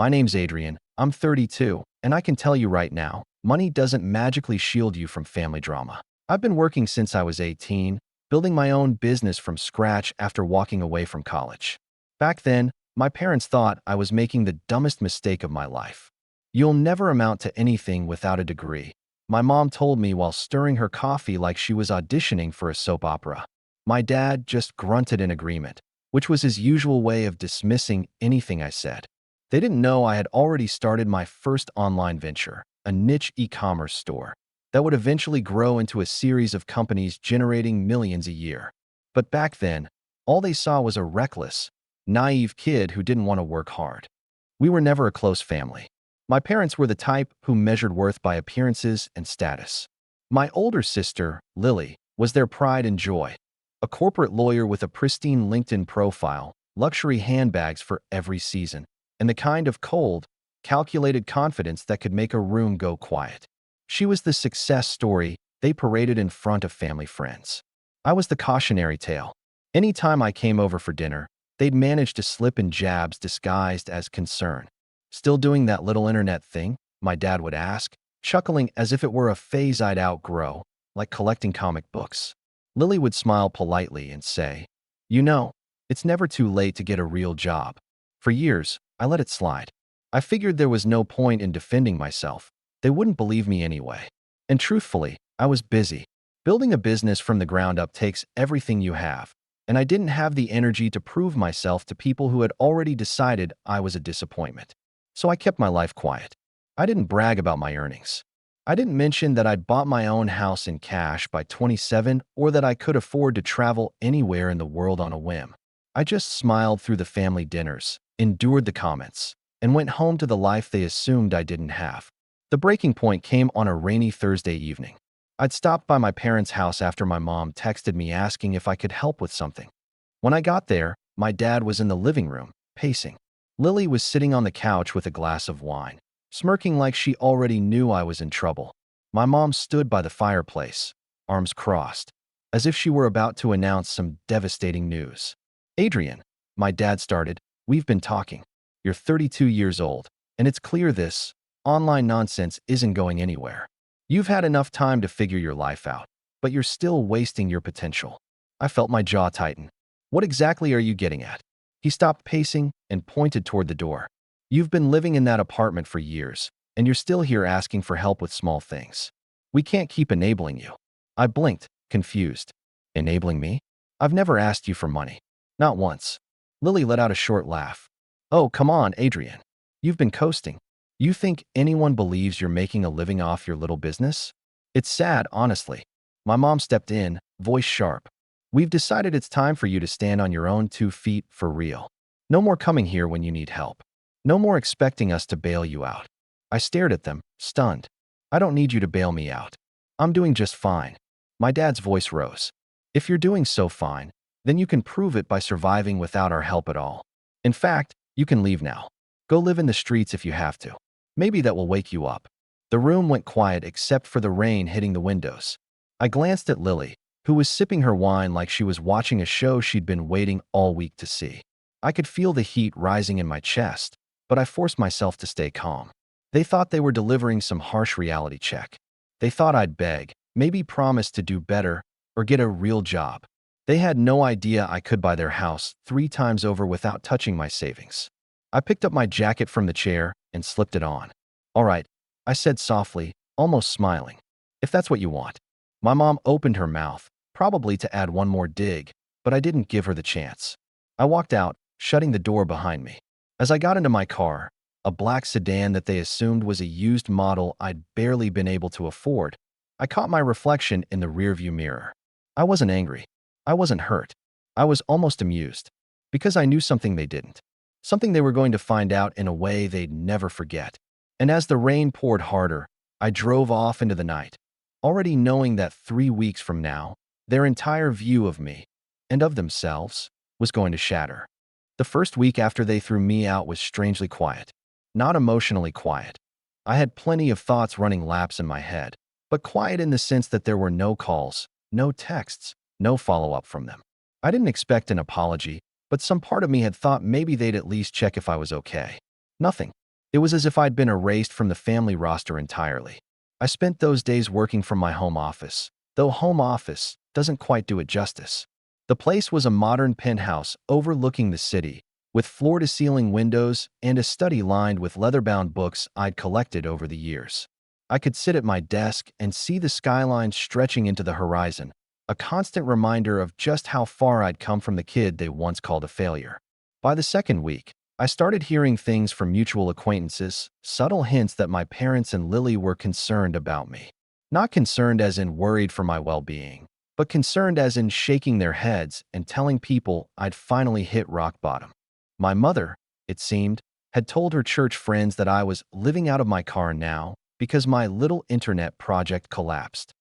My name's Adrian. I'm 32, and I can tell you right now, money doesn't magically shield you from family drama. I've been working since I was 18, building my own business from scratch after walking away from college. Back then, my parents thought I was making the dumbest mistake of my life. You'll never amount to anything without a degree, my mom told me while stirring her coffee like she was auditioning for a soap opera. My dad just grunted in agreement, which was his usual way of dismissing anything I said. They didn't know I had already started my first online venture, a niche e-commerce store, that would eventually grow into a series of companies generating millions a year. But back then, all they saw was a reckless, naive kid who didn't want to work hard. We were never a close family. My parents were the type who measured worth by appearances and status. My older sister, Lily, was their pride and joy, a corporate lawyer with a pristine LinkedIn profile, luxury handbags for every season, and the kind of cold, calculated confidence that could make a room go quiet. She was the success story they paraded in front of family friends. I was the cautionary tale. Anytime I came over for dinner, they'd manage to slip in jabs disguised as concern. "Still doing that little internet thing?" my dad would ask, chuckling as if it were a phase I'd outgrow, like collecting comic books. Lily would smile politely and say, "You know, it's never too late to get a real job." For years, I let it slide. I figured there was no point in defending myself. They wouldn't believe me anyway. And truthfully, I was busy. Building a business from the ground up takes everything you have, and I didn't have the energy to prove myself to people who had already decided I was a disappointment. So I kept my life quiet. I didn't brag about my earnings. I didn't mention that I'd bought my own house in cash by 27 or that I could afford to travel anywhere in the world on a whim. I just smiled through the family dinners, endured the comments, and went home to the life they assumed I didn't have. The breaking point came on a rainy Thursday evening. I'd stopped by my parents' house after my mom texted me asking if I could help with something. When I got there, my dad was in the living room, pacing. Lily was sitting on the couch with a glass of wine, smirking like she already knew I was in trouble. My mom stood by the fireplace, arms crossed, as if she were about to announce some devastating news. "Adrian," my dad started, "we've been talking. You're 32 years old, and it's clear this online nonsense isn't going anywhere. You've had enough time to figure your life out, but you're still wasting your potential." I felt my jaw tighten. "What exactly are you getting at?" He stopped pacing and pointed toward the door. "You've been living in that apartment for years, and you're still here asking for help with small things. We can't keep enabling you." I blinked, confused. "Enabling me? I've never asked you for money. Not once." Lily let out a short laugh. "Oh, come on, Adrian. You've been coasting. You think anyone believes you're making a living off your little business? It's sad, honestly." My mom stepped in, voice sharp. "We've decided it's time for you to stand on your own 2 feet for real. No more coming here when you need help. No more expecting us to bail you out." I stared at them, stunned. "I don't need you to bail me out. I'm doing just fine." My dad's voice rose. "If you're doing so fine, then you can prove it by surviving without our help at all. In fact, you can leave now. Go live in the streets if you have to. Maybe that will wake you up." The room went quiet except for the rain hitting the windows. I glanced at Lily, who was sipping her wine like she was watching a show she'd been waiting all week to see. I could feel the heat rising in my chest, but I forced myself to stay calm. They thought they were delivering some harsh reality check. They thought I'd beg, maybe promise to do better, or get a real job. They had no idea I could buy their house 3 times over without touching my savings. I picked up my jacket from the chair and slipped it on. "All right," I said softly, almost smiling. "If that's what you want." My mom opened her mouth, probably to add one more dig, but I didn't give her the chance. I walked out, shutting the door behind me. As I got into my car, a black sedan that they assumed was a used model I'd barely been able to afford, I caught my reflection in the rearview mirror. I wasn't angry. I wasn't hurt. I was almost amused, because I knew something they didn't. Something they were going to find out in a way they'd never forget. And as the rain poured harder, I drove off into the night, already knowing that 3 weeks from now, their entire view of me, and of themselves, was going to shatter. The first week after they threw me out was strangely quiet. Not emotionally quiet. I had plenty of thoughts running laps in my head, but quiet in the sense that there were no calls, no texts, no follow-up from them. I didn't expect an apology, but some part of me had thought maybe they'd at least check if I was okay. Nothing. It was as if I'd been erased from the family roster entirely. I spent those days working from my home office, though home office doesn't quite do it justice. The place was a modern penthouse overlooking the city, with floor-to-ceiling windows and a study lined with leather-bound books I'd collected over the years. I could sit at my desk and see the skyline stretching into the horizon, a constant reminder of just how far I'd come from the kid they once called a failure. By the second week, I started hearing things from mutual acquaintances, subtle hints that my parents and Lily were concerned about me. Not concerned as in worried for my well-being, but concerned as in shaking their heads and telling people I'd finally hit rock bottom. My mother, it seemed, had told her church friends that I was living out of my car now because my little internet project collapsed.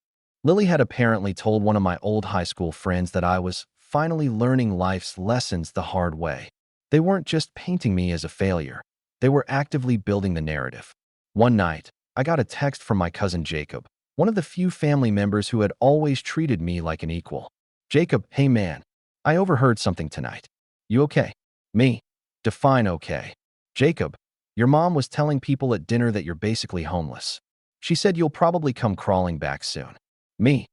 Lily had apparently told one of my old high school friends that I was finally learning life's lessons the hard way. They weren't just painting me as a failure. They were actively building the narrative. One night, I got a text from my cousin Jacob, one of the few family members who had always treated me like an equal. Jacob, hey man, I overheard something tonight. You okay? Me? Define okay. Jacob, your mom was telling people at dinner that you're basically homeless. She said you'll probably come crawling back soon. Me?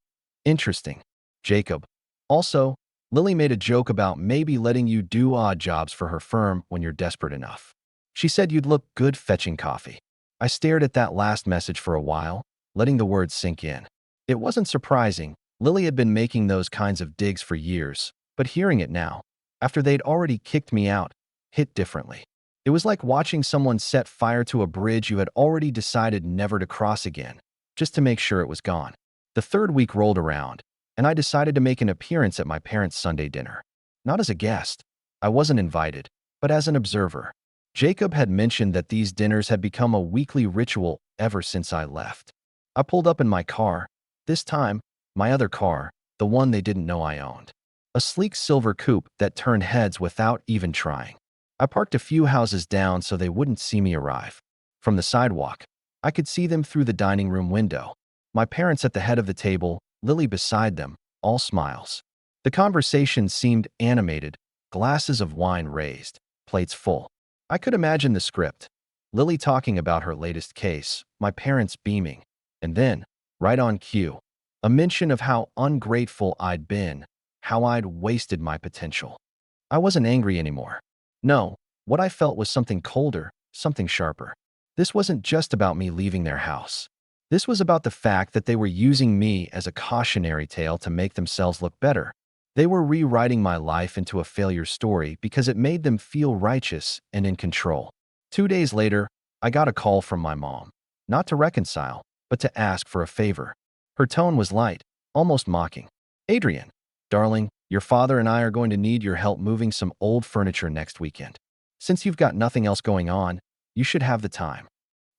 Interesting. Jacob, also, Lily made a joke about maybe letting you do odd jobs for her firm when you're desperate enough. She said you'd look good fetching coffee. I stared at that last message for a while, letting the words sink in. It wasn't surprising. Lily had been making those kinds of digs for years, but hearing it now, after they'd already kicked me out, hit differently. It was like watching someone set fire to a bridge you had already decided never to cross again, just to make sure it was gone. The third week rolled around, and I decided to make an appearance at my parents' Sunday dinner. Not as a guest. I wasn't invited, but as an observer. Jacob had mentioned that these dinners had become a weekly ritual ever since I left. I pulled up in my car, this time, my other car, the one they didn't know I owned. A sleek silver coupe that turned heads without even trying. I parked a few houses down so they wouldn't see me arrive. From the sidewalk, I could see them through the dining room window. My parents at the head of the table, Lily beside them, all smiles. The conversation seemed animated, glasses of wine raised, plates full. I could imagine the script. Lily talking about her latest case, my parents beaming, and then, right on cue, a mention of how ungrateful I'd been, how I'd wasted my potential. I wasn't angry anymore. No, what I felt was something colder, something sharper. This wasn't just about me leaving their house. This was about the fact that they were using me as a cautionary tale to make themselves look better. They were rewriting my life into a failure story because it made them feel righteous and in control. 2 days later, I got a call from my mom. Not to reconcile, but to ask for a favor. Her tone was light, almost mocking. Adrian, darling, your father and I are going to need your help moving some old furniture next weekend. Since you've got nothing else going on, you should have the time.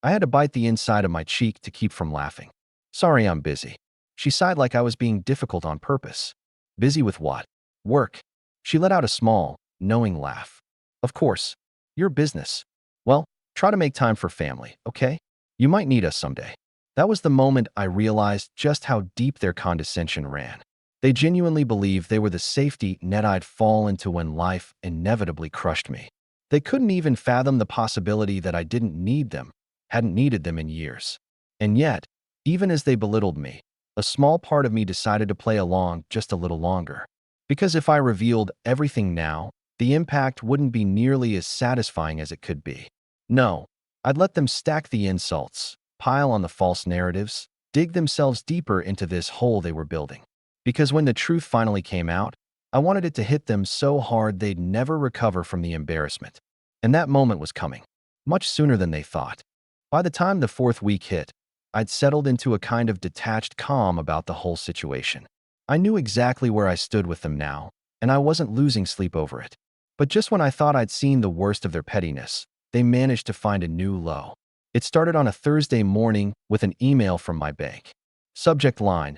I had to bite the inside of my cheek to keep from laughing. Sorry, I'm busy. She sighed like I was being difficult on purpose. Busy with what? Work. She let out a small, knowing laugh. Of course. Your business. Well, try to make time for family, okay? You might need us someday. That was the moment I realized just how deep their condescension ran. They genuinely believed they were the safety net I'd fall into when life inevitably crushed me. They couldn't even fathom the possibility that I didn't need them, hadn't needed them in years. And yet, even as they belittled me, a small part of me decided to play along just a little longer. Because if I revealed everything now, the impact wouldn't be nearly as satisfying as it could be. No, I'd let them stack the insults, pile on the false narratives, dig themselves deeper into this hole they were building. Because when the truth finally came out, I wanted it to hit them so hard they'd never recover from the embarrassment. And that moment was coming, much sooner than they thought. By the time the fourth week hit, I'd settled into a kind of detached calm about the whole situation. I knew exactly where I stood with them now, and I wasn't losing sleep over it. But just when I thought I'd seen the worst of their pettiness, they managed to find a new low. It started on a Thursday morning with an email from my bank. Subject line: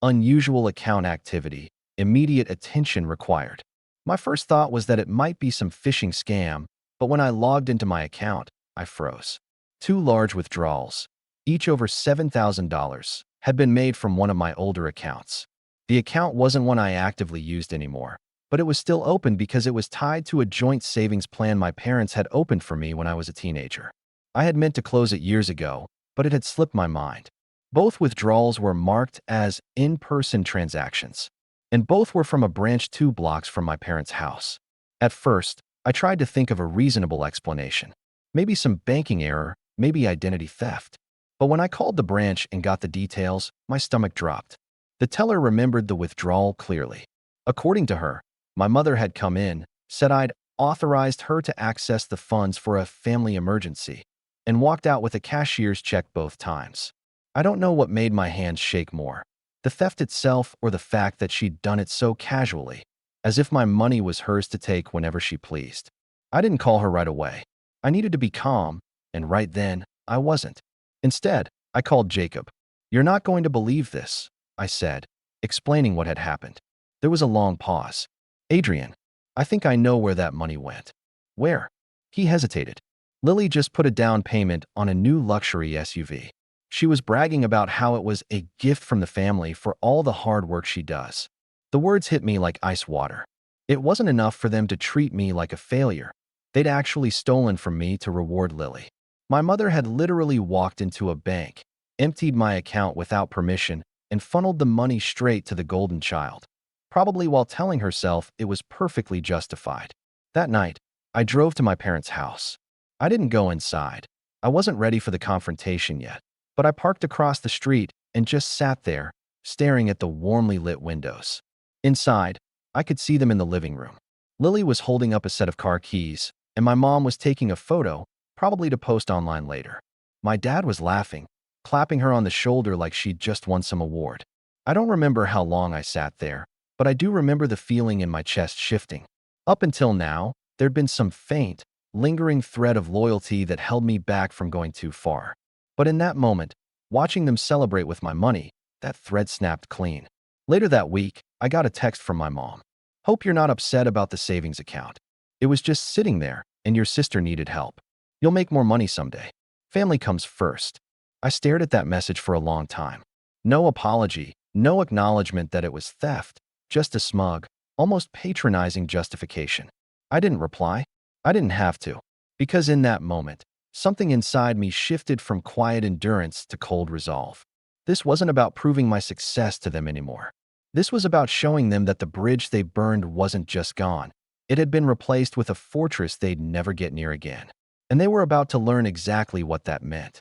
unusual account activity, immediate attention required. My first thought was that it might be some phishing scam, but when I logged into my account, I froze. 2 large withdrawals, each over $7,000, had been made from one of my older accounts. The account wasn't one I actively used anymore, but it was still open because it was tied to a joint savings plan my parents had opened for me when I was a teenager. I had meant to close it years ago, but it had slipped my mind. Both withdrawals were marked as in-person transactions, and both were from a branch 2 blocks from my parents' house. At first, I tried to think of a reasonable explanation. Maybe some banking error, maybe identity theft. But when I called the branch and got the details, my stomach dropped. The teller remembered the withdrawal clearly. According to her, my mother had come in, said I'd authorized her to access the funds for a family emergency, and walked out with a cashier's check both times. I don't know what made my hands shake more, the theft itself or the fact that she'd done it so casually, as if my money was hers to take whenever she pleased. I didn't call her right away. I needed to be calm, and right then, I wasn't. Instead, I called Jacob. "You're not going to believe this," I said, explaining what had happened. There was a long pause. "Adrian, I think I know where that money went." "Where?" He hesitated. "Lily just put a down payment on a new luxury SUV. She was bragging about how it was a gift from the family for all the hard work she does." The words hit me like ice water. It wasn't enough for them to treat me like a failure. They'd actually stolen from me to reward Lily. My mother had literally walked into a bank, emptied my account without permission, and funneled the money straight to the golden child, probably while telling herself it was perfectly justified. That night, I drove to my parents' house. I didn't go inside. I wasn't ready for the confrontation yet, but I parked across the street and just sat there, staring at the warmly lit windows. Inside, I could see them in the living room. Lily was holding up a set of car keys, and my mom was taking a photo, probably to post online later. My dad was laughing, clapping her on the shoulder like she'd just won some award. I don't remember how long I sat there, but I do remember the feeling in my chest shifting. Up until now, there'd been some faint, lingering thread of loyalty that held me back from going too far. But in that moment, watching them celebrate with my money, that thread snapped clean. Later that week, I got a text from my mom. "Hope you're not upset about the savings account. It was just sitting there, and your sister needed help. You'll make more money someday. Family comes first." I stared at that message for a long time. No apology, no acknowledgement that it was theft, just a smug, almost patronizing justification. I didn't reply. I didn't have to, because in that moment, something inside me shifted from quiet endurance to cold resolve. This wasn't about proving my success to them anymore. This was about showing them that the bridge they burned wasn't just gone. It had been replaced with a fortress they'd never get near again. And they were about to learn exactly what that meant.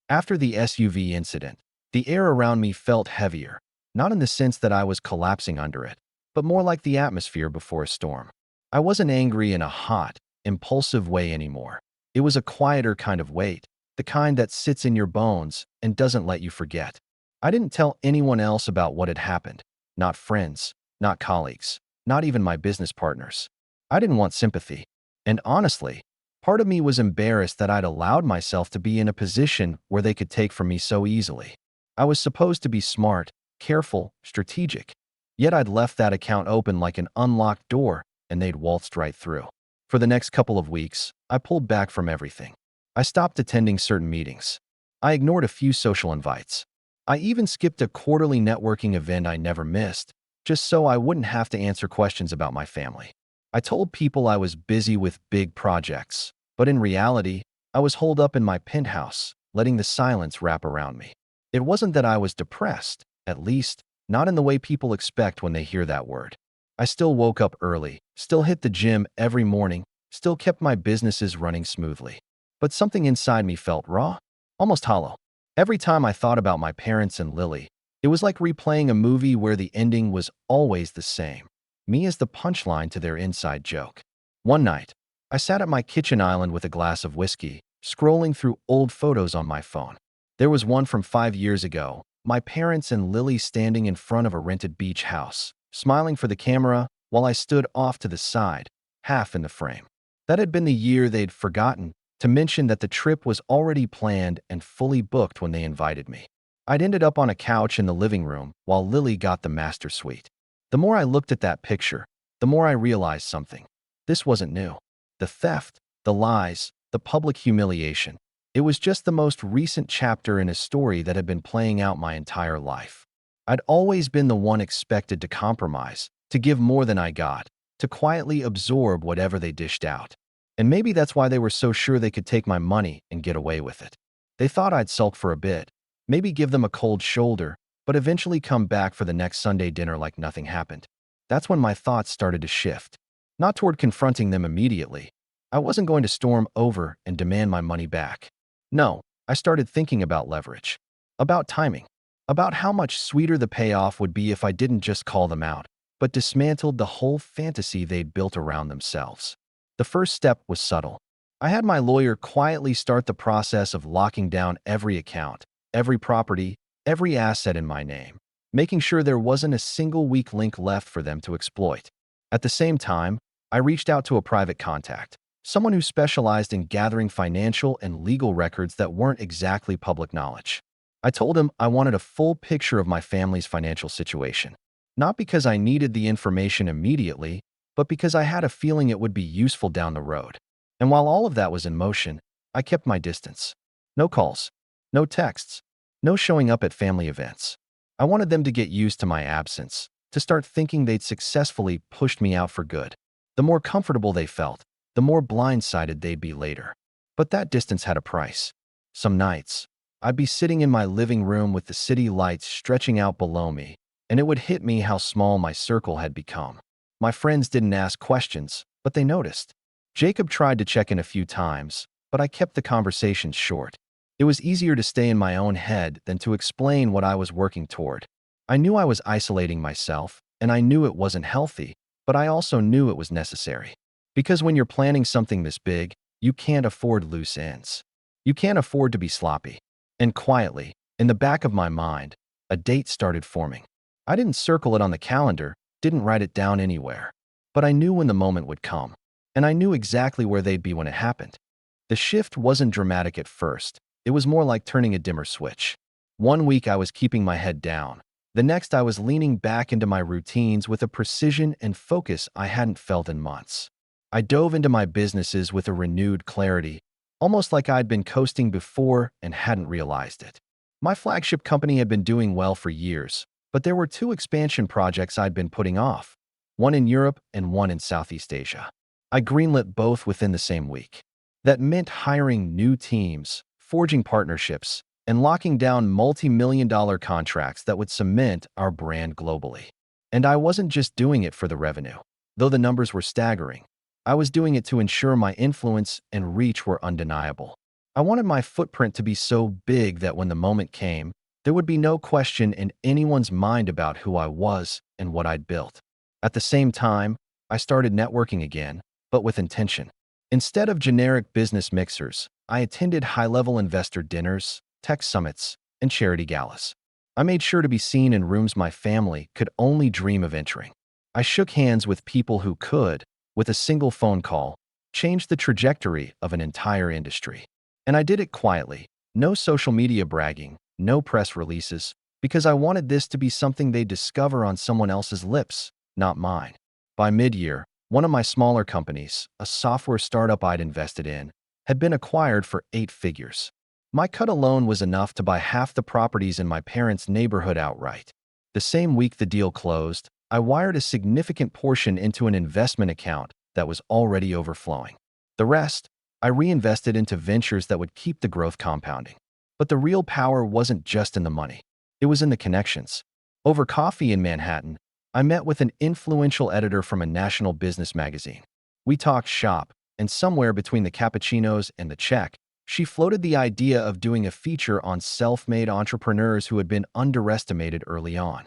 After the SUV incident, the air around me felt heavier, not in the sense that I was collapsing under it, but more like the atmosphere before a storm. I wasn't angry in a hot, impulsive way anymore. It was a quieter kind of weight, the kind that sits in your bones and doesn't let you forget. I didn't tell anyone else about what had happened. Not friends, not colleagues, not even my business partners. I didn't want sympathy. And honestly, part of me was embarrassed that I'd allowed myself to be in a position where they could take from me so easily. I was supposed to be smart, careful, strategic. Yet I'd left that account open like an unlocked door, and they'd waltzed right through. For the next couple of weeks, I pulled back from everything. I stopped attending certain meetings. I ignored a few social invites. I even skipped a quarterly networking event I never missed, just so I wouldn't have to answer questions about my family. I told people I was busy with big projects, but in reality, I was holed up in my penthouse, letting the silence wrap around me. It wasn't that I was depressed, at least, not in the way people expect when they hear that word. I still woke up early, still hit the gym every morning, still kept my businesses running smoothly. But something inside me felt raw, almost hollow. Every time I thought about my parents and Lily, it was like replaying a movie where the ending was always the same. Me as the punchline to their inside joke. One night, I sat at my kitchen island with a glass of whiskey, scrolling through old photos on my phone. There was one from 5 years ago, my parents and Lily standing in front of a rented beach house, smiling for the camera while I stood off to the side, half in the frame. That had been the year they'd forgotten to mention that the trip was already planned and fully booked when they invited me. I'd ended up on a couch in the living room while Lily got the master suite. The more I looked at that picture, the more I realized something. This wasn't new. The theft, the lies, the public humiliation. It was just the most recent chapter in a story that had been playing out my entire life. I'd always been the one expected to compromise, to give more than I got, to quietly absorb whatever they dished out. And maybe that's why they were so sure they could take my money and get away with it. They thought I'd sulk for a bit, maybe give them a cold shoulder, but eventually come back for the next Sunday dinner like nothing happened. That's when my thoughts started to shift. Not toward confronting them immediately. I wasn't going to storm over and demand my money back. No, I started thinking about leverage, about timing, about how much sweeter the payoff would be if I didn't just call them out, but dismantled the whole fantasy they'd built around themselves. The first step was subtle. I had my lawyer quietly start the process of locking down every account, every property, every asset in my name, making sure there wasn't a single weak link left for them to exploit. At the same time, I reached out to a private contact, someone who specialized in gathering financial and legal records that weren't exactly public knowledge. I told him I wanted a full picture of my family's financial situation, not because I needed the information immediately, but because I had a feeling it would be useful down the road. And while all of that was in motion, I kept my distance. No calls, no texts, no showing up at family events. I wanted them to get used to my absence, to start thinking they'd successfully pushed me out for good. The more comfortable they felt, the more blindsided they'd be later. But that distance had a price. Some nights, I'd be sitting in my living room with the city lights stretching out below me, and it would hit me how small my circle had become. My friends didn't ask questions, but they noticed. Jacob tried to check in a few times, but I kept the conversations short. It was easier to stay in my own head than to explain what I was working toward. I knew I was isolating myself, and I knew it wasn't healthy, but I also knew it was necessary. Because when you're planning something this big, you can't afford loose ends. You can't afford to be sloppy. And quietly, in the back of my mind, a date started forming. I didn't circle it on the calendar, didn't write it down anywhere. But I knew when the moment would come, and I knew exactly where they'd be when it happened. The shift wasn't dramatic at first. It was more like turning a dimmer switch. One week I was keeping my head down. The next I was leaning back into my routines with a precision and focus I hadn't felt in months. I dove into my businesses with a renewed clarity, almost like I'd been coasting before and hadn't realized it. My flagship company had been doing well for years, but there were two expansion projects I'd been putting off, one in Europe and one in Southeast Asia. I greenlit both within the same week. That meant hiring new teams, forging partnerships, and locking down multi-million-dollar contracts that would cement our brand globally. And I wasn't just doing it for the revenue, though the numbers were staggering. I was doing it to ensure my influence and reach were undeniable. I wanted my footprint to be so big that when the moment came, there would be no question in anyone's mind about who I was and what I'd built. At the same time, I started networking again, but with intention. Instead of generic business mixers, I attended high-level investor dinners, tech summits, and charity galas. I made sure to be seen in rooms my family could only dream of entering. I shook hands with people who could, with a single phone call, change the trajectory of an entire industry. And I did it quietly, no social media bragging, no press releases, because I wanted this to be something they'd discover on someone else's lips, not mine. By mid-year, one of my smaller companies, a software startup I'd invested in, had been acquired for 8 figures. My cut alone was enough to buy half the properties in my parents' neighborhood outright. The same week the deal closed, I wired a significant portion into an investment account that was already overflowing. The rest, I reinvested into ventures that would keep the growth compounding. But the real power wasn't just in the money. It was in the connections. Over coffee in Manhattan, I met with an influential editor from a national business magazine. We talked shop, and somewhere between the cappuccinos and the check, she floated the idea of doing a feature on self-made entrepreneurs who had been underestimated early on.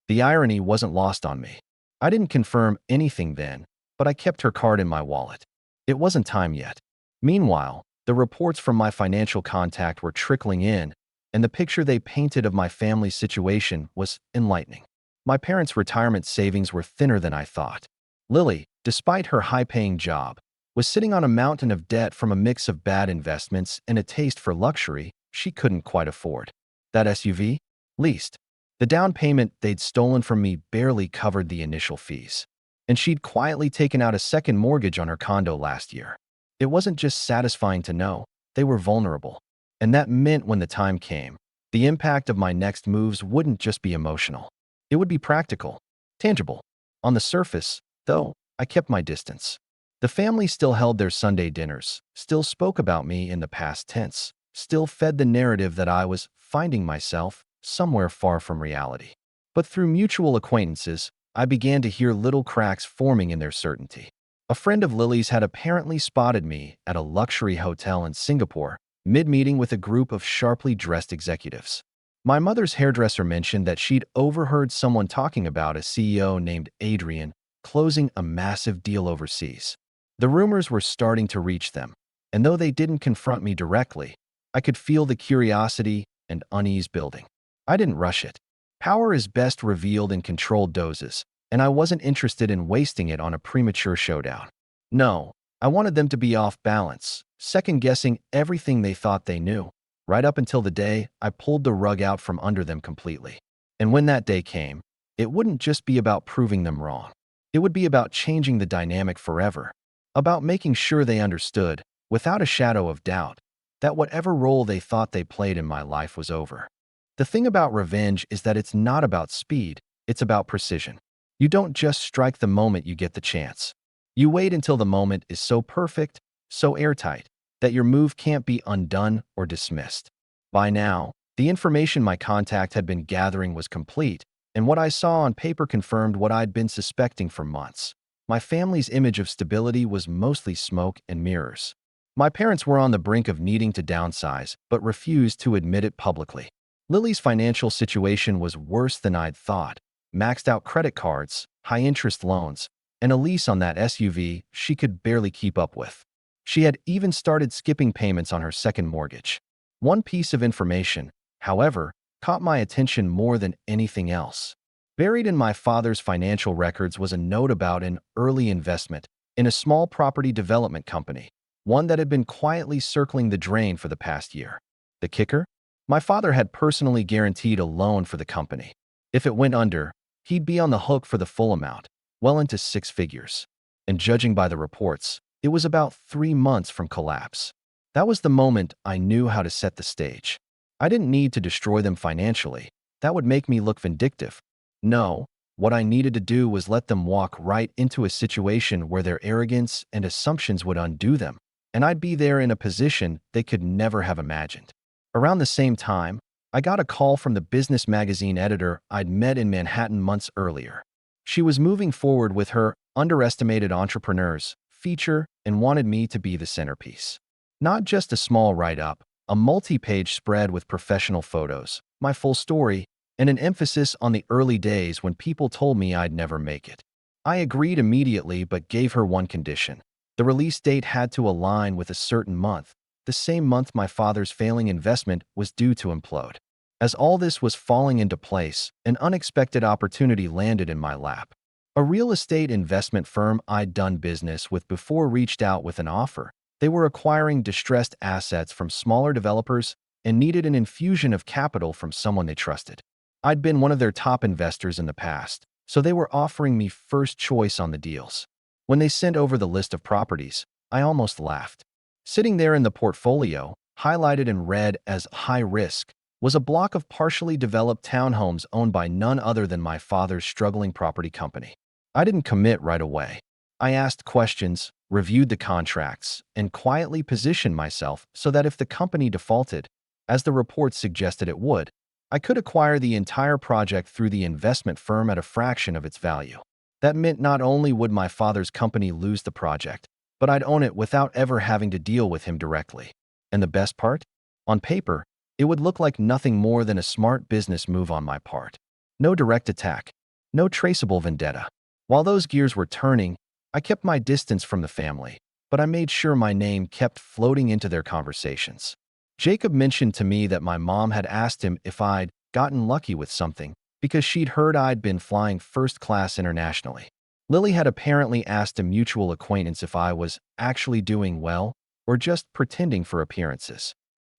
The irony wasn't lost on me. I didn't confirm anything then, but I kept her card in my wallet. It wasn't time yet. Meanwhile, the reports from my financial contact were trickling in, and the picture they painted of my family's situation was enlightening. My parents' retirement savings were thinner than I thought. Lily, despite her high-paying job, was sitting on a mountain of debt from a mix of bad investments and a taste for luxury she couldn't quite afford. That SUV? Leased. The down payment they'd stolen from me barely covered the initial fees. And she'd quietly taken out a second mortgage on her condo last year. It wasn't just satisfying to know, they were vulnerable. And that meant when the time came, the impact of my next moves wouldn't just be emotional. It would be practical, tangible. On the surface, though, I kept my distance. The family still held their Sunday dinners, still spoke about me in the past tense, still fed the narrative that I was finding myself somewhere far from reality. But through mutual acquaintances, I began to hear little cracks forming in their certainty. A friend of Lily's had apparently spotted me at a luxury hotel in Singapore, mid-meeting with a group of sharply dressed executives. My mother's hairdresser mentioned that she'd overheard someone talking about a CEO named Adrian closing a massive deal overseas. The rumors were starting to reach them, and though they didn't confront me directly, I could feel the curiosity and unease building. I didn't rush it. Power is best revealed in controlled doses, and I wasn't interested in wasting it on a premature showdown. No, I wanted them to be off balance, second-guessing everything they thought they knew, right up until the day I pulled the rug out from under them completely. And when that day came, it wouldn't just be about proving them wrong. It would be about changing the dynamic forever, about making sure they understood, without a shadow of doubt, that whatever role they thought they played in my life was over. The thing about revenge is that it's not about speed, it's about precision. You don't just strike the moment you get the chance. You wait until the moment is so perfect, so airtight, that your move can't be undone or dismissed. By now, the information my contact had been gathering was complete, and what I saw on paper confirmed what I'd been suspecting for months. My family's image of stability was mostly smoke and mirrors. My parents were on the brink of needing to downsize, but refused to admit it publicly. Lily's financial situation was worse than I'd thought. Maxed out credit cards, high-interest loans, and a lease on that SUV she could barely keep up with. She had even started skipping payments on her second mortgage. One piece of information, however, caught my attention more than anything else. Buried in my father's financial records was a note about an early investment in a small property development company, one that had been quietly circling the drain for the past year. The kicker? My father had personally guaranteed a loan for the company. If it went under, he'd be on the hook for the full amount, well into six figures. And judging by the reports, it was about 3 months from collapse. That was the moment I knew how to set the stage. I didn't need to destroy them financially. That would make me look vindictive. No, what I needed to do was let them walk right into a situation where their arrogance and assumptions would undo them, and I'd be there in a position they could never have imagined. Around the same time, I got a call from the business magazine editor I'd met in Manhattan months earlier. She was moving forward with her Underestimated Entrepreneurs feature and wanted me to be the centerpiece. Not just a small write-up, a multi-page spread with professional photos, my full story, and an emphasis on the early days when people told me I'd never make it. I agreed immediately but gave her one condition. The release date had to align with a certain month, the same month my father's failing investment was due to implode. As all this was falling into place, an unexpected opportunity landed in my lap. A real estate investment firm I'd done business with before reached out with an offer. They were acquiring distressed assets from smaller developers and needed an infusion of capital from someone they trusted. I'd been one of their top investors in the past, so they were offering me first choice on the deals. When they sent over the list of properties, I almost laughed. Sitting there in the portfolio, highlighted in red as high risk, was a block of partially developed townhomes owned by none other than my father's struggling property company. I didn't commit right away. I asked questions, reviewed the contracts, and quietly positioned myself so that if the company defaulted, as the reports suggested it would, I could acquire the entire project through the investment firm at a fraction of its value. That meant not only would my father's company lose the project, but I'd own it without ever having to deal with him directly. And the best part? On paper, it would look like nothing more than a smart business move on my part. No direct attack, no traceable vendetta. While those gears were turning, I kept my distance from the family, but I made sure my name kept floating into their conversations. Jacob mentioned to me that my mom had asked him if I'd gotten lucky with something because she'd heard I'd been flying first class internationally. Lily had apparently asked a mutual acquaintance if I was actually doing well or just pretending for appearances.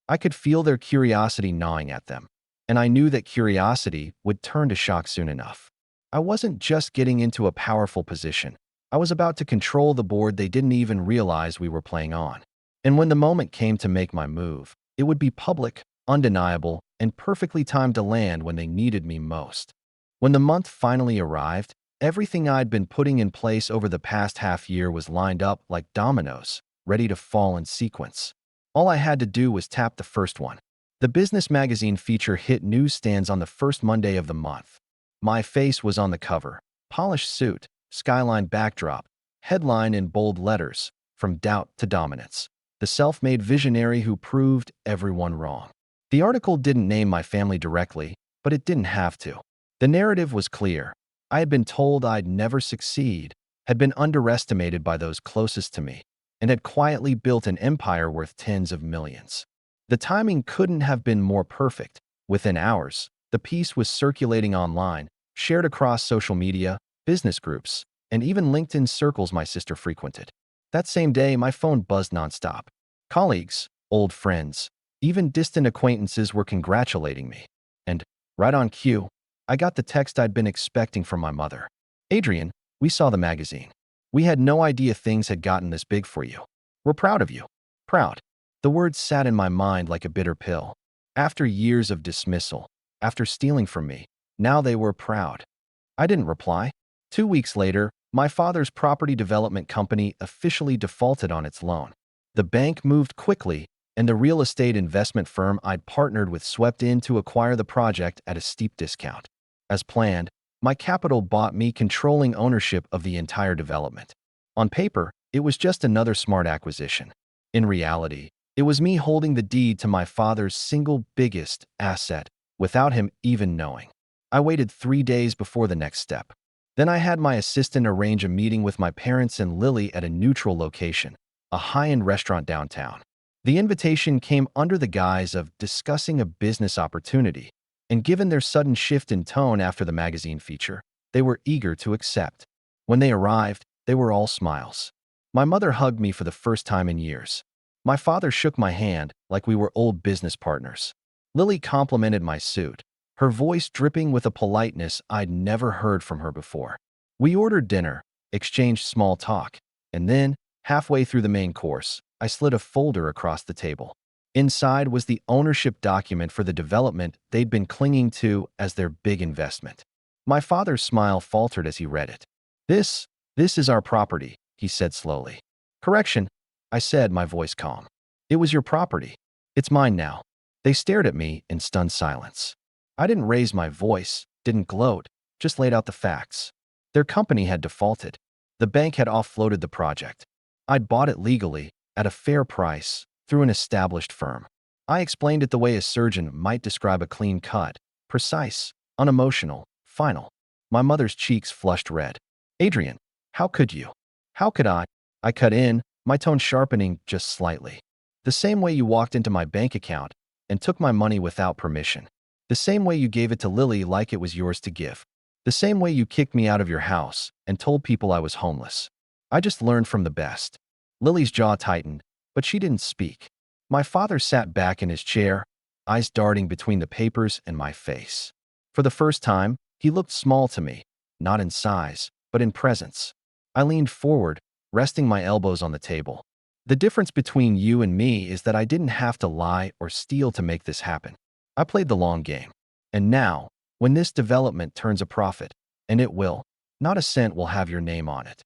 I could feel their curiosity gnawing at them, and I knew that curiosity would turn to shock soon enough. I wasn't just getting into a powerful position. I was about to control the board they didn't even realize we were playing on. And when the moment came to make my move, it would be public, undeniable, and perfectly timed to land when they needed me most. When the month finally arrived, Everything I'd been putting in place over the past half year was lined up like dominoes, ready to fall in sequence. All I had to do was tap the first one. The business magazine feature hit newsstands on the first Monday of the month. My face was on the cover. Polished suit, skyline backdrop, headline in bold letters, "From doubt to dominance." The self-made visionary who proved everyone wrong. The article didn't name my family directly, but it didn't have to. The narrative was clear. I had been told I'd never succeed, had been underestimated by those closest to me, and had quietly built an empire worth tens of millions. The timing couldn't have been more perfect. Within hours, the piece was circulating online, shared across social media, business groups, and even LinkedIn circles my sister frequented. That same day, my phone buzzed nonstop. Colleagues, old friends, even distant acquaintances were congratulating me. And, right on cue, I got the text I'd been expecting from my mother. "Adrian, we saw the magazine. We had no idea things had gotten this big for you. We're proud of you." Proud. The words sat in my mind like a bitter pill. After years of dismissal, after stealing from me, now they were proud. I didn't reply. 2 weeks later, my father's property development company officially defaulted on its loan. The bank moved quickly, and the real estate investment firm I'd partnered with swept in to acquire the project at a steep discount. As planned, my capital bought me controlling ownership of the entire development. On paper, it was just another smart acquisition. In reality, it was me holding the deed to my father's single biggest asset, without him even knowing. I waited 3 days before the next step. Then I had my assistant arrange a meeting with my parents and Lily at a neutral location, a high-end restaurant downtown. The invitation came under the guise of discussing a business opportunity, and given their sudden shift in tone after the magazine feature, they were eager to accept. When they arrived, they were all smiles. My mother hugged me for the first time in years. My father shook my hand like we were old business partners. Lily complimented my suit, her voice dripping with a politeness I'd never heard from her before. We ordered dinner, exchanged small talk, and then, halfway through the main course, I slid a folder across the table. Inside was the ownership document for the development they'd been clinging to as their big investment. My father's smile faltered as he read it. This is our property," he said slowly. "Correction," I said, my voice calm. "It was your property. It's mine now." They stared at me in stunned silence. I didn't raise my voice, didn't gloat, just laid out the facts. Their company had defaulted. The bank had offloaded the project. I'd bought it legally, at a fair price, through an established firm. I explained it the way a surgeon might describe a clean cut, precise, unemotional, final. My mother's cheeks flushed red. "Adrian, how could you? How could I?" I cut in, my tone sharpening just slightly. "The same way you walked into my bank account and took my money without permission. The same way you gave it to Lily like it was yours to give. The same way you kicked me out of your house and told people I was homeless. I just learned from the best." Lily's jaw tightened, but she didn't speak. My father sat back in his chair, eyes darting between the papers and my face. For the first time, he looked small to me, not in size, but in presence. I leaned forward, resting my elbows on the table. "The difference between you and me is that I didn't have to lie or steal to make this happen. I played the long game. And now, when this development turns a profit, and it will, not a cent will have your name on it."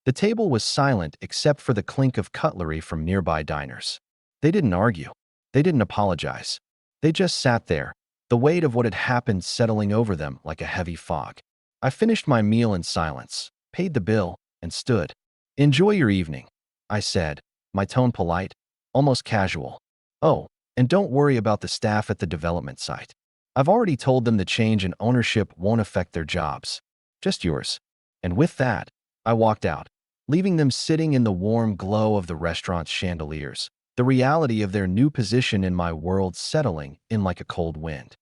The table was silent except for the clink of cutlery from nearby diners. They didn't argue. They didn't apologize. They just sat there, the weight of what had happened settling over them like a heavy fog. I finished my meal in silence, paid the bill, and stood. "Enjoy your evening," I said, my tone polite, almost casual. "Oh, and don't worry about the staff at the development site. I've already told them the change in ownership won't affect their jobs. Just yours." And with that, I walked out, leaving them sitting in the warm glow of the restaurant's chandeliers, the reality of their new position in my world settling in like a cold wind.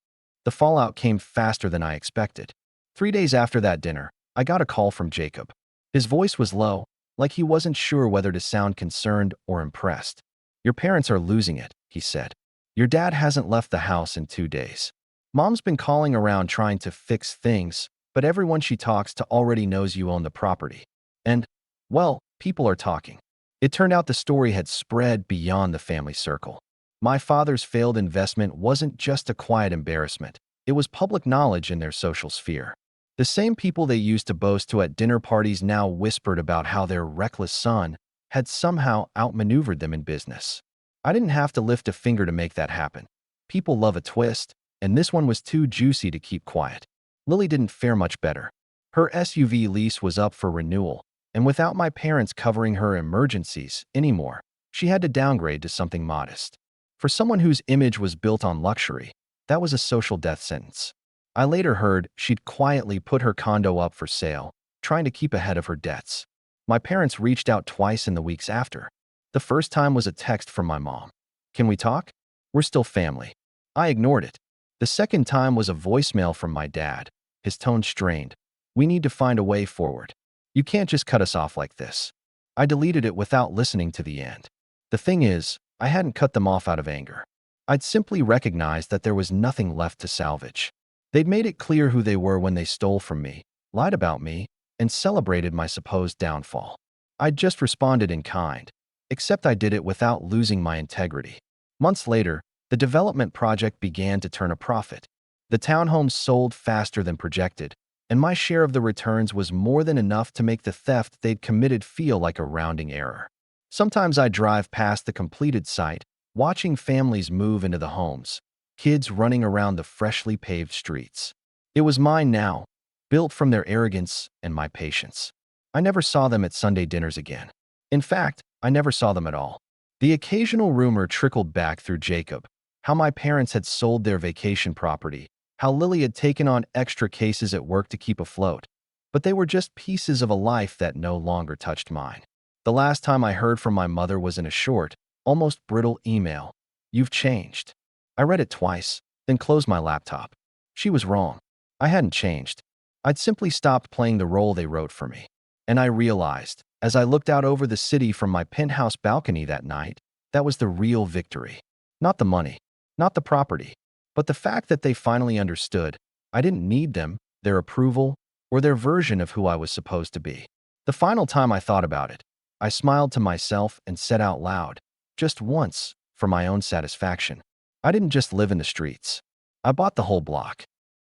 The fallout came faster than I expected. 3 days after that dinner, I got a call from Jacob. His voice was low, like he wasn't sure whether to sound concerned or impressed. "Your parents are losing it," he said. "Your dad hasn't left the house in 2 days. Mom's been calling around trying to fix things, but everyone she talks to already knows you own the property. And, well, people are talking." It turned out the story had spread beyond the family circle. My father's failed investment wasn't just a quiet embarrassment. It was public knowledge in their social sphere. The same people they used to boast to at dinner parties now whispered about how their reckless son had somehow outmaneuvered them in business. I didn't have to lift a finger to make that happen. People love a twist, and this one was too juicy to keep quiet. Lily didn't fare much better. Her SUV lease was up for renewal, and without my parents covering her emergencies anymore, she had to downgrade to something modest. For someone whose image was built on luxury, that was a social death sentence. I later heard she'd quietly put her condo up for sale, trying to keep ahead of her debts. My parents reached out twice in the weeks after. The first time was a text from my mom. "Can we talk? We're still family." I ignored it. The second time was a voicemail from my dad, his tone strained. "We need to find a way forward. You can't just cut us off like this." I deleted it without listening to the end. The thing is, I hadn't cut them off out of anger. I'd simply recognized that there was nothing left to salvage. They'd made it clear who they were when they stole from me, lied about me, and celebrated my supposed downfall. I'd just responded in kind, except I did it without losing my integrity. Months later, the development project began to turn a profit. The townhomes sold faster than projected, and my share of the returns was more than enough to make the theft they'd committed feel like a rounding error. Sometimes I drive past the completed site, watching families move into the homes, kids running around the freshly paved streets. It was mine now, built from their arrogance and my patience. I never saw them at Sunday dinners again. In fact, I never saw them at all. The occasional rumor trickled back through Jacob, how my parents had sold their vacation property, how Lily had taken on extra cases at work to keep afloat. But they were just pieces of a life that no longer touched mine. The last time I heard from my mother was in a short, almost brittle email. "You've changed." I read it twice, then closed my laptop. She was wrong. I hadn't changed. I'd simply stopped playing the role they wrote for me. And I realized, as I looked out over the city from my penthouse balcony that night, that was the real victory. Not the money, not the property, but the fact that they finally understood I didn't need them, their approval, or their version of who I was supposed to be. The final time I thought about it, I smiled to myself and said out loud, just once, for my own satisfaction, "I didn't just live in the streets. I bought the whole block."